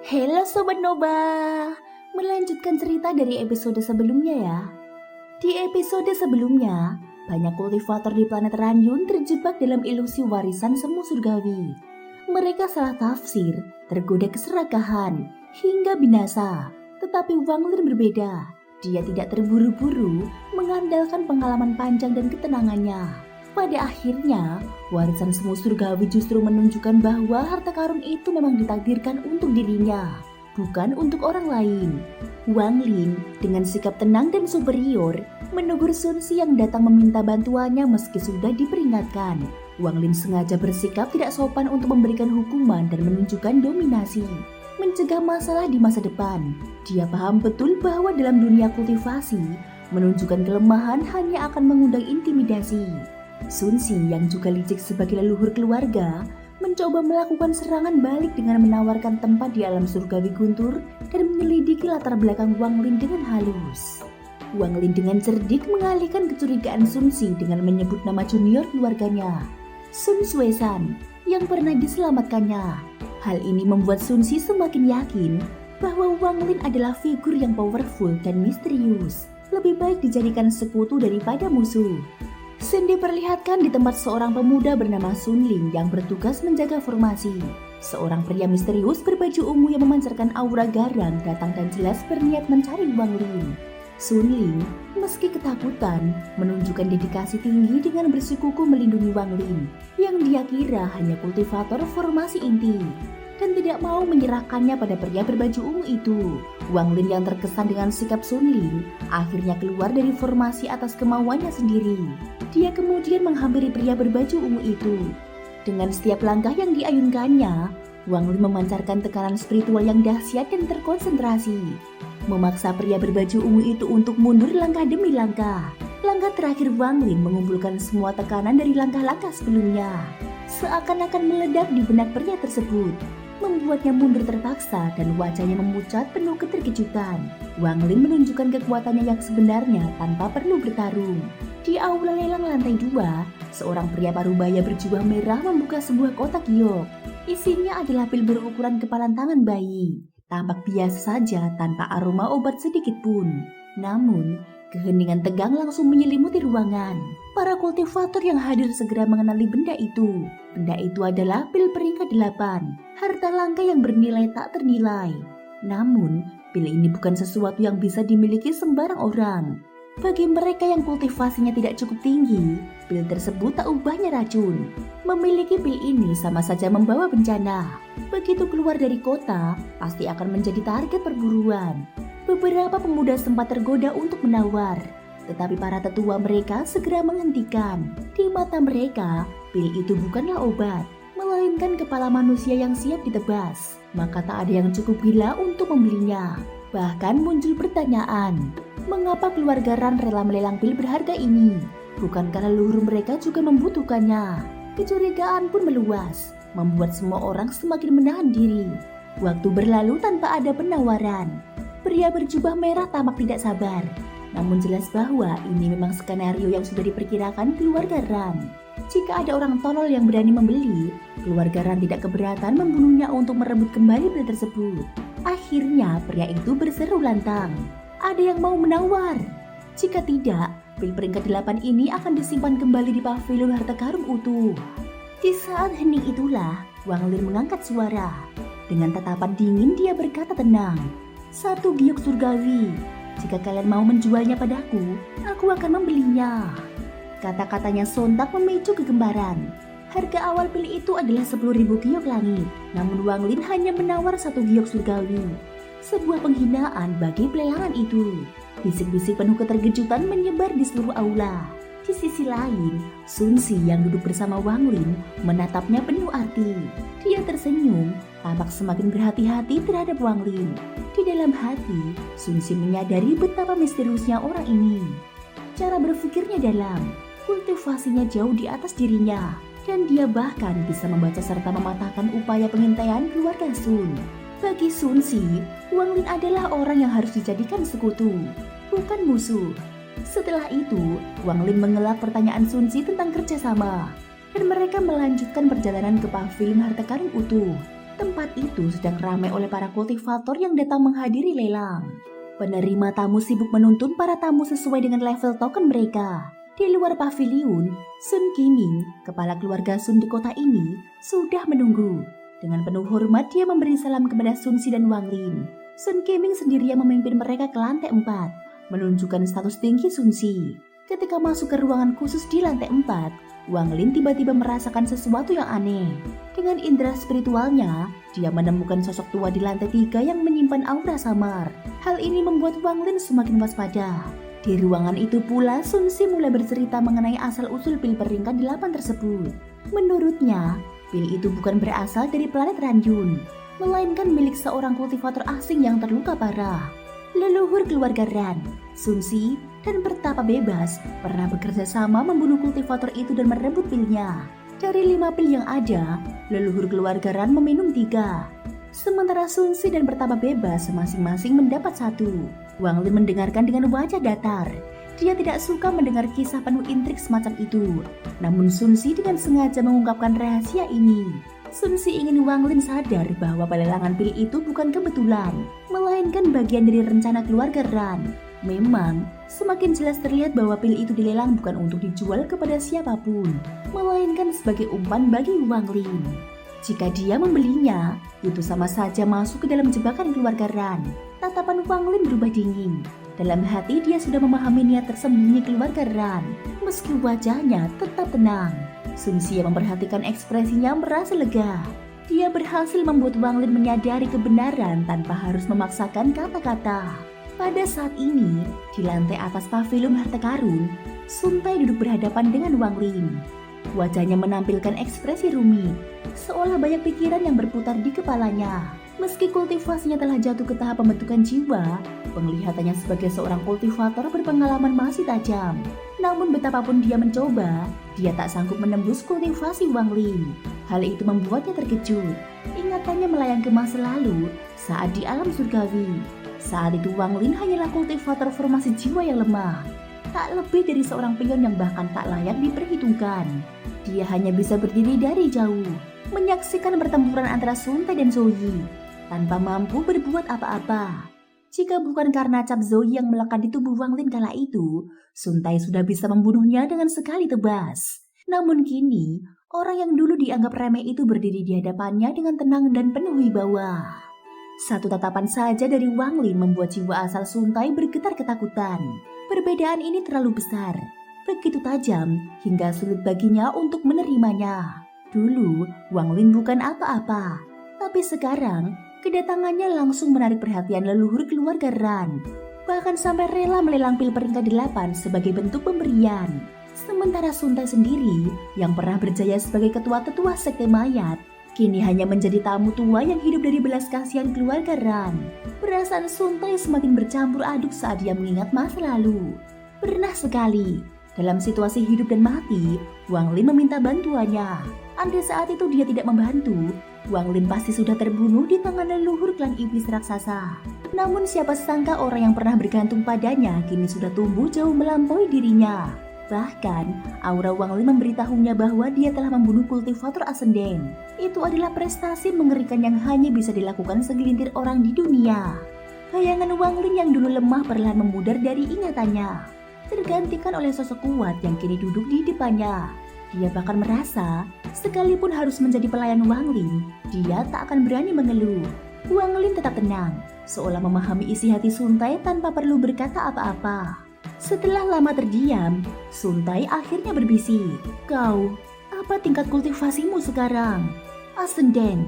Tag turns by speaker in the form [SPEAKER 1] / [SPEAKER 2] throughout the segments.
[SPEAKER 1] Halo Sobat Noba, melanjutkan cerita dari episode sebelumnya ya. Di episode sebelumnya, banyak kultivator di planet Ranyun terjebak dalam ilusi warisan semu surgawi. Mereka salah tafsir, tergoda keserakahan, hingga binasa. Tetapi Wang Lin berbeda. Dia tidak terburu-buru, mengandalkan pengalaman panjang dan ketenangannya. Pada akhirnya, warisan semu surgawi justru menunjukkan bahwa harta karun itu memang ditakdirkan untuk dirinya, bukan untuk orang lain. Wang Lin dengan sikap tenang dan superior menegur Sun Si yang datang meminta bantuannya meski sudah diperingatkan. Wang Lin sengaja bersikap tidak sopan untuk memberikan hukuman dan menunjukkan dominasi, mencegah masalah di masa depan. Dia paham betul bahwa dalam dunia kultivasi, menunjukkan kelemahan hanya akan mengundang intimidasi. Sun Si yang juga licik sebagai leluhur keluarga mencoba melakukan serangan balik dengan menawarkan tempat di alam surgawi guntur dan menyelidiki latar belakang Wang Lin dengan halus. Wang Lin dengan cerdik mengalihkan kecurigaan Sun Si dengan menyebut nama junior keluarganya, Sun Xuesan, yang pernah diselamatkannya. Hal ini membuat Sun Si semakin yakin bahwa Wang Lin adalah figur yang powerful dan misterius, lebih baik dijadikan sekutu daripada musuh. Scene diperlihatkan di tempat seorang pemuda bernama Sun Ling yang bertugas menjaga formasi. Seorang pria misterius berbaju ungu yang memancarkan aura garang datang dan jelas berniat mencari Wang Lin. Sun Ling, meski ketakutan, menunjukkan dedikasi tinggi dengan bersikukuh melindungi Wang Lin, yang dia kira hanya kultivator formasi inti, dan tidak mau menyerahkannya pada pria berbaju ungu itu. Wang Lin yang terkesan dengan sikap Sun Ling akhirnya keluar dari formasi atas kemauannya sendiri. Dia kemudian menghampiri pria berbaju ungu itu. Dengan setiap langkah yang diayunkannya, Wang Lin memancarkan tekanan spiritual yang dahsyat dan terkonsentrasi, memaksa pria berbaju ungu itu untuk mundur langkah demi langkah. Langkah terakhir Wang Lin mengumpulkan semua tekanan dari langkah-langkah sebelumnya, seakan-akan meledak di benak pria tersebut, membuatnya mundur terpaksa dan wajahnya memucat penuh keterkejutan. Wang Lin menunjukkan kekuatannya yang sebenarnya tanpa perlu bertarung. Di aula lelang lantai 2, seorang pria parubaya berjubah merah membuka sebuah kotak giok. Isinya adalah pil berukuran kepalan tangan bayi. Tampak biasa saja tanpa aroma obat sedikit pun. Namun, keheningan tegang langsung menyelimuti ruangan. Para kultivator yang hadir segera mengenali benda itu. Benda itu adalah pil peringkat 8, harta langka yang bernilai tak ternilai. Namun, pil ini bukan sesuatu yang bisa dimiliki sembarang orang. Bagi mereka yang kultivasinya tidak cukup tinggi, pil tersebut tak ubahnya racun. Memiliki pil ini sama saja membawa bencana. Begitu keluar dari kota, pasti akan menjadi target perburuan. Beberapa pemuda sempat tergoda untuk menawar, tetapi para tetua mereka segera menghentikan. Di mata mereka, pil itu bukanlah obat, melainkan kepala manusia yang siap ditebas. Maka tak ada yang cukup gila untuk membelinya. Bahkan muncul pertanyaan, mengapa keluarga Ran rela melelang pil berharga ini? Bukankah leluhur mereka juga membutuhkannya? Kecurigaan pun meluas, membuat semua orang semakin menahan diri. Waktu berlalu tanpa ada penawaran. Pria berjubah merah tampak tidak sabar. Namun jelas bahwa ini memang skenario yang sudah diperkirakan keluarga Ran. Jika ada orang tolol yang berani membeli, keluarga Ran tidak keberatan membunuhnya untuk merebut kembali pil tersebut. Akhirnya pria itu berseru lantang, ada yang mau menawar? Jika tidak, pil peringkat 8 ini akan disimpan kembali di pavilion harta karun utuh. Di saat hening itulah, Wang Lin mengangkat suara. Dengan tatapan dingin dia berkata tenang, 1 giok surgawi. Jika kalian mau menjualnya padaku, aku akan membelinya. Kata-katanya sontak memicu kegembaran. Harga awal pil itu adalah 10.000 giok langit, namun Wang Lin hanya menawar 1 giok surgawi. Sebuah penghinaan bagi pelelangan itu. Bisik-bisik penuh keterkejutan menyebar di seluruh aula. Di sisi lain, Sun Si yang duduk bersama Wang Lin menatapnya penuh arti. Dia tersenyum, tampak semakin berhati-hati terhadap Wang Lin. Di dalam hati, Sun Si menyadari betapa misteriusnya orang ini. Cara berpikirnya dalam, kultivasinya jauh di atas dirinya, dan dia bahkan bisa membaca serta mematahkan upaya pengintaian keluarga Sun. Bagi Sun Si, Wang Lin adalah orang yang harus dijadikan sekutu, bukan musuh. Setelah itu, Wang Lin mengelak pertanyaan Sun Si tentang kerjasama, dan mereka melanjutkan perjalanan ke pavilion harta karun utuh. Tempat itu sedang ramai oleh para kultivator yang datang menghadiri lelang. Penerima tamu sibuk menuntun para tamu sesuai dengan level token mereka. Di luar paviliun, Sun Qiming, kepala keluarga Sun di kota ini, sudah menunggu. Dengan penuh hormat dia memberi salam kepada Sun Si dan Wang Lin. Sun Qiming sendiri yang memimpin mereka ke lantai 4, menunjukkan status tinggi Sun Si. Ketika masuk ke ruangan khusus di lantai 4, Wang Lin tiba-tiba merasakan sesuatu yang aneh. Dengan indera spiritualnya, dia menemukan sosok tua di lantai 3 yang menyimpan aura samar. Hal ini membuat Wang Lin semakin waspada. Di ruangan itu pula, Sun Si mulai bercerita mengenai asal-usul pil peringkat 8 tersebut. Menurutnya, pil itu bukan berasal dari planet Ranyun, melainkan milik seorang kultivator asing yang terluka parah. Leluhur keluarga Ran, Sun Si, dan Pertapa Bebas pernah bekerja sama membunuh kultivator itu dan merebut pilnya. Dari 5 pil yang ada, leluhur keluarga Ran meminum 3. Sementara Sun Si dan Pertapa Bebas masing-masing mendapat 1. Wang Lin mendengarkan dengan wajah datar. Dia tidak suka mendengar kisah penuh intrik semacam itu. Namun Sun Si dengan sengaja mengungkapkan rahasia ini. Sun Si ingin Wang Lin sadar bahwa pelelangan pil itu bukan kebetulan, melainkan bagian dari rencana keluarga Ran. Memang, semakin jelas terlihat bahwa pil itu dilelang bukan untuk dijual kepada siapapun, melainkan sebagai umpan bagi Wang Lin. Jika dia membelinya, itu sama saja masuk ke dalam jebakan keluarga Ran. Tatapan Wang Lin berubah dingin. Dalam hati dia sudah memahami niat tersembunyi keluarga Ran, meski wajahnya tetap tenang. Sun Si yang memperhatikan ekspresinya merasa lega. Dia berhasil membuat Wang Lin menyadari kebenaran tanpa harus memaksakan kata-kata. Pada saat ini, di lantai atas pavilion harta karun, Sun Tai duduk berhadapan dengan Wang Lin. Wajahnya menampilkan ekspresi rumit, seolah banyak pikiran yang berputar di kepalanya. Meski kultivasinya telah jatuh ke tahap pembentukan jiwa, penglihatannya sebagai seorang kultivator berpengalaman masih tajam. Namun betapapun dia mencoba, dia tak sanggup menembus kultivasi Wang Lin. Hal itu membuatnya terkejut. Ingatannya melayang ke masa lalu saat di alam surgawi. Saat itu Wang Lin hanyalah kultivator formasi jiwa yang lemah. Tak lebih dari seorang pion yang bahkan tak layak diperhitungkan. Dia hanya bisa berdiri dari jauh, menyaksikan pertempuran antara Sun Tai dan Zoe, tanpa mampu berbuat apa-apa. Jika bukan karena cap Zoe yang melekat di tubuh Wang Lin kala itu, Sun Tai sudah bisa membunuhnya dengan sekali tebas. Namun kini, orang yang dulu dianggap remeh itu berdiri di hadapannya dengan tenang dan penuh wibawa. Satu tatapan saja dari Wang Lin membuat jiwa asal Sun Tai bergetar ketakutan. Perbedaan ini terlalu besar, begitu tajam hingga sulit baginya untuk menerimanya. Dulu, Wang Lin bukan apa-apa, tapi sekarang kedatangannya langsung menarik perhatian leluhur keluarga Ran. Bahkan sampai rela melelang pil peringkat 8 sebagai bentuk pemberian. Sementara Sun Tai sendiri, yang pernah berjaya sebagai ketua-tetua sekte mayat, kini hanya menjadi tamu tua yang hidup dari belas kasihan keluarga Ran. Perasaan Sun Tai semakin bercampur aduk saat dia mengingat masa lalu. Pernah sekali, dalam situasi hidup dan mati, Wang Lin meminta bantuannya. Andai saat itu dia tidak membantu, Wang Lin pasti sudah terbunuh di tangan leluhur klan iblis raksasa. Namun siapa sangka orang yang pernah bergantung padanya kini sudah tumbuh jauh melampaui dirinya. Bahkan, aura Wang Lin memberitahunya bahwa dia telah membunuh kultivator ascendant. Itu adalah prestasi mengerikan yang hanya bisa dilakukan segelintir orang di dunia. Bayangan Wang Lin yang dulu lemah perlahan memudar dari ingatannya, tergantikan oleh sosok kuat yang kini duduk di depannya. Dia bahkan merasa, sekalipun harus menjadi pelayan Wang Lin, dia tak akan berani mengeluh. Wang Lin tetap tenang, seolah memahami isi hati Sun Tai tanpa perlu berkata apa-apa. Setelah lama terdiam, Sun Tai akhirnya berbisik. "Kau, apa tingkat kultivasimu sekarang?" "Ascendant,"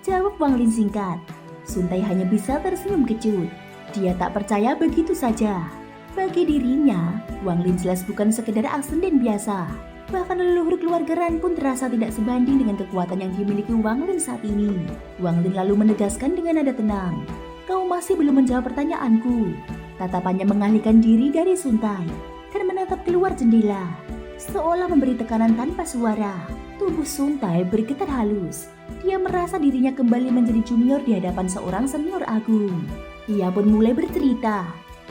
[SPEAKER 1] jawab Wang Lin singkat. Sun Tai hanya bisa tersenyum kecut. Dia tak percaya begitu saja. Bagi dirinya, Wang Lin jelas bukan sekedar ascendant biasa. Bahkan leluhur keluarga Ran pun terasa tidak sebanding dengan kekuatan yang dimiliki Wang Lin saat ini. Wang Lin lalu menegaskan dengan nada tenang, "Kau masih belum menjawab pertanyaanku." Tatapannya mengalihkan diri dari Sun Tai dan menatap keluar jendela, seolah memberi tekanan tanpa suara. Tubuh Sun Tai bergetar halus. Dia merasa dirinya kembali menjadi junior di hadapan seorang senior agung. Ia pun mulai bercerita.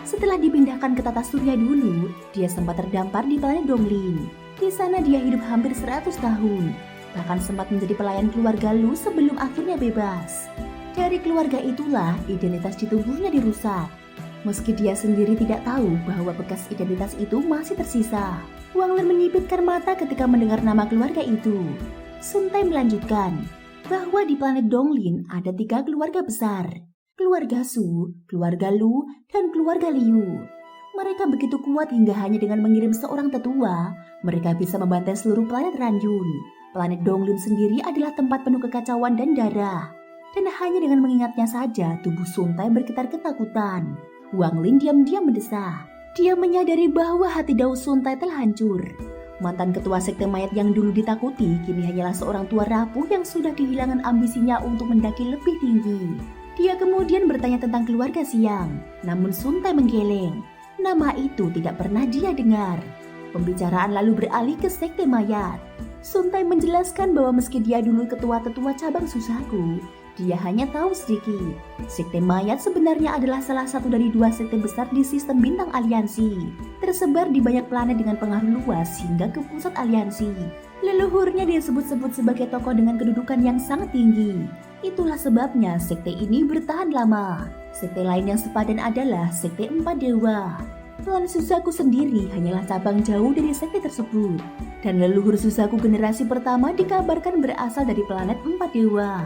[SPEAKER 1] Setelah dipindahkan ke tata surya dulu, dia sempat terdampar di planet Donglin. Di sana dia hidup hampir 100 tahun. bahkan sempat menjadi pelayan keluarga Lu sebelum akhirnya bebas. Dari keluarga itulah identitas di tubuhnya dirusak. Meski dia sendiri tidak tahu bahwa bekas identitas itu masih tersisa. Wang Lin menyipitkan mata ketika mendengar nama keluarga itu. Sun Tai melanjutkan bahwa di planet Donglin ada 3 keluarga besar. Keluarga Su, keluarga Lu, dan keluarga Liu. Mereka begitu kuat hingga hanya dengan mengirim seorang tetua, mereka bisa membantai seluruh planet Ranjun. Planet Donglin sendiri adalah tempat penuh kekacauan dan darah. Dan hanya dengan mengingatnya saja, tubuh Sun Tai bergetar ketakutan. Wang Lin diam-diam mendesah. Dia menyadari bahwa hati Dao Sun Tai telah hancur. Mantan ketua sekte mayat yang dulu ditakuti, kini hanyalah seorang tua rapuh yang sudah kehilangan ambisinya untuk mendaki lebih tinggi. Dia kemudian bertanya tentang keluarga Siang, namun Sun Tai menggeleng. Nama itu tidak pernah dia dengar. Pembicaraan lalu beralih ke sekte mayat. Sun Tai menjelaskan bahwa meski dia dulu ketua tetua cabang Susaku, dia hanya tahu sedikit. Sekte mayat sebenarnya adalah salah satu dari 2 sekte besar di sistem bintang aliansi, tersebar di banyak planet dengan pengaruh luas hingga ke pusat aliansi. Leluhurnya disebut-sebut sebagai tokoh dengan kedudukan yang sangat tinggi. Itulah sebabnya sekte ini bertahan lama. Sekte lain yang sepadan adalah Sekte 4 Dewa. Klan Susaku sendiri hanyalah cabang jauh dari sekte tersebut. Dan leluhur Susaku generasi pertama dikabarkan berasal dari planet 4 Dewa.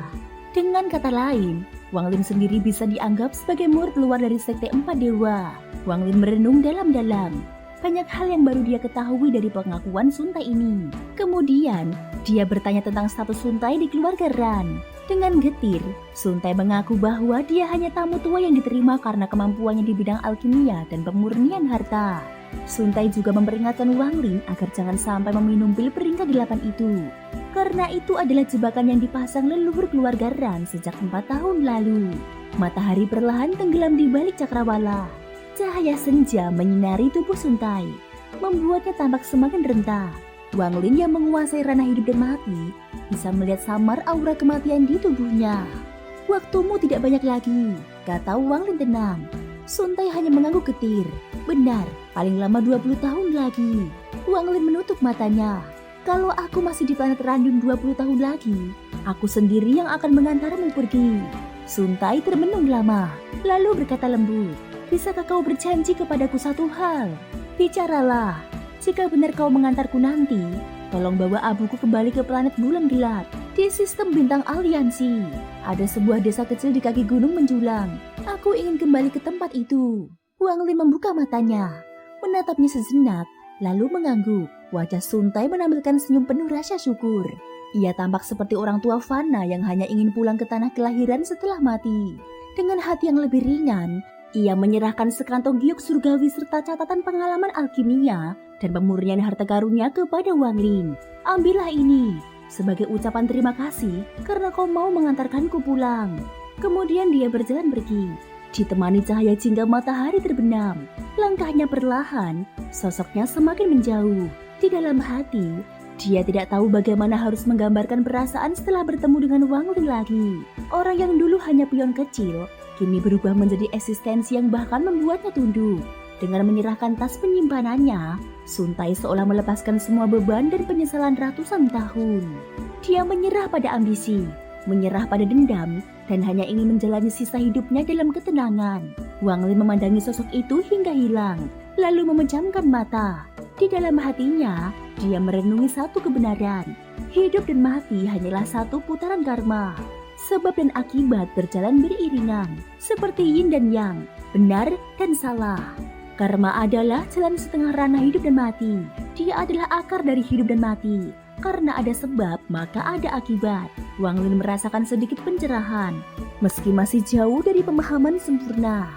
[SPEAKER 1] Dengan kata lain, Wang Lin sendiri bisa dianggap sebagai murid luar dari Sekte 4 Dewa. Wang Lin merenung dalam-dalam. Banyak hal yang baru dia ketahui dari pengakuan Sun Tai ini. Kemudian, dia bertanya tentang status Sun Tai di keluarga Ran. Dengan getir, Sun Tai mengaku bahwa dia hanya tamu tua yang diterima karena kemampuannya di bidang alkimia dan pemurnian harta. Sun Tai juga memperingatkan Wang Lin agar jangan sampai meminum pil peringkat 8 itu. Karena itu adalah jebakan yang dipasang leluhur keluarga Ran sejak 4 tahun lalu. Matahari perlahan tenggelam di balik cakrawala. Cahaya senja menyinari tubuh Sun Tai, membuatnya tampak semakin renta. Wang Lin yang menguasai ranah hidup dan mati bisa melihat samar aura kematian di tubuhnya. Waktumu tidak banyak lagi, kata Wang Lin tenang. Sun Tai hanya mengangguk getir. Benar, paling lama 20 tahun lagi. Wang Lin menutup matanya. Kalau aku masih di planet Ranjun 20 tahun lagi, aku sendiri yang akan mengantarmu pergi. Sun Tai termenung lama, lalu berkata lembut. Bisakah kau berjanji kepadaku satu hal? Bicaralah. Jika benar kau mengantarku nanti, tolong bawa abuku kembali ke planet bulan gelap. Di sistem bintang aliansi, ada sebuah desa kecil di kaki gunung menjulang. Aku ingin kembali ke tempat itu. Wang Lin membuka matanya, menatapnya sejenak, lalu mengangguk. Wajah Sun Tai menampilkan senyum penuh rasa syukur. Ia tampak seperti orang tua fana yang hanya ingin pulang ke tanah kelahiran setelah mati. Dengan hati yang lebih ringan, ia menyerahkan sekantong giok surgawi serta catatan pengalaman alkimia dan pemurnian harta karunnya kepada Wang Lin. Ambillah ini sebagai ucapan terima kasih karena kau mau mengantarkanku pulang. Kemudian dia berjalan pergi, ditemani cahaya jingga matahari terbenam. Langkahnya perlahan, sosoknya semakin menjauh. Di dalam hati, dia tidak tahu bagaimana harus menggambarkan perasaan setelah bertemu dengan Wang Lin lagi. Orang yang dulu hanya pion kecil, kini berubah menjadi eksistensi yang bahkan membuatnya tunduk. Dengan menyerahkan tas penyimpanannya, Sun Tai seolah melepaskan semua beban dan penyesalan ratusan tahun. Dia menyerah pada ambisi, menyerah pada dendam, dan hanya ingin menjalani sisa hidupnya dalam ketenangan. Wang Lin memandangi sosok itu hingga hilang, lalu memejamkan mata. Di dalam hatinya, dia merenungi satu kebenaran. Hidup dan mati hanyalah satu putaran karma. Sebab dan akibat berjalan beriringan, seperti yin dan yang, benar dan salah. Karma adalah jalan setengah ranah hidup dan mati. Dia adalah akar dari hidup dan mati. Karena ada sebab, maka ada akibat. Wang Lin merasakan sedikit pencerahan, meski masih jauh dari pemahaman sempurna.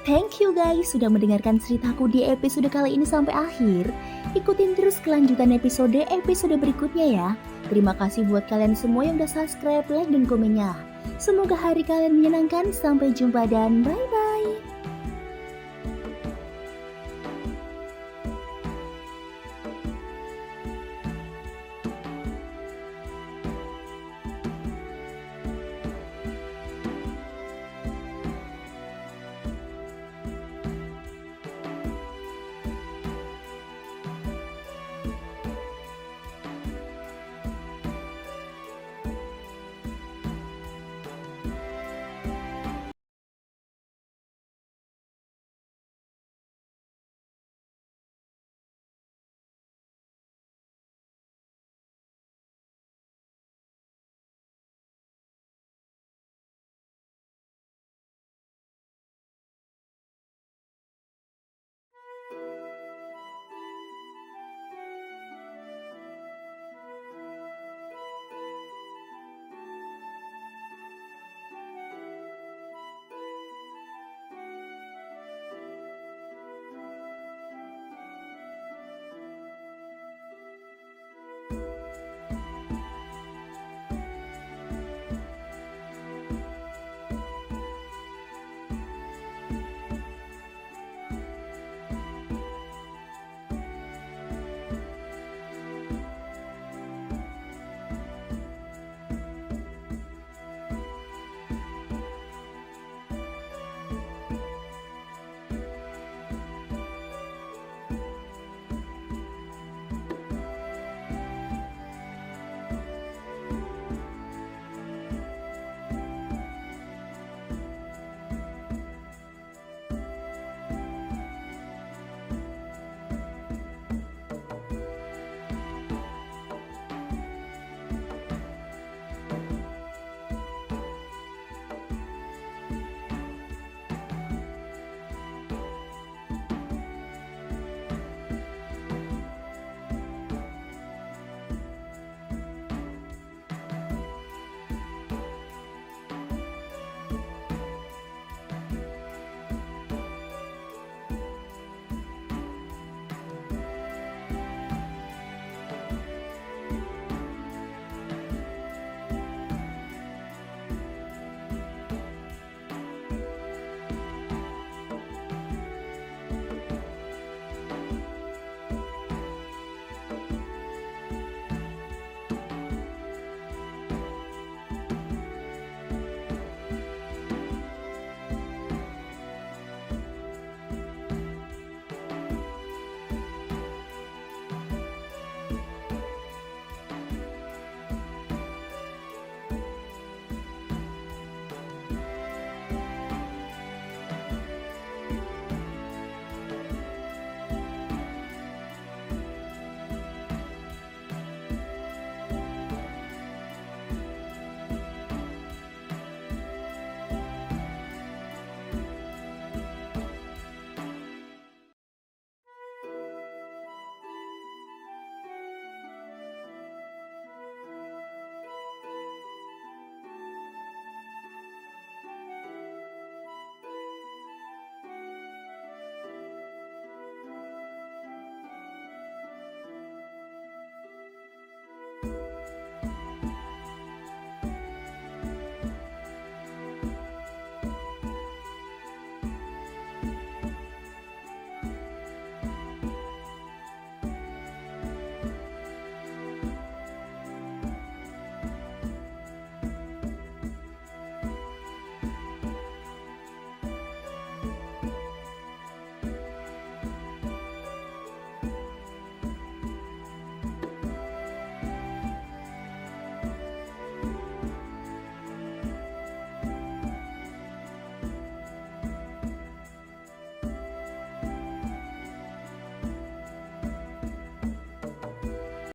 [SPEAKER 1] Thank you guys sudah mendengarkan ceritaku di episode kali ini sampai akhir. Ikutin terus kelanjutan episode berikutnya ya. Terima kasih buat kalian semua yang udah subscribe, like, dan komennya. Semoga hari kalian menyenangkan. Sampai jumpa dan bye-bye.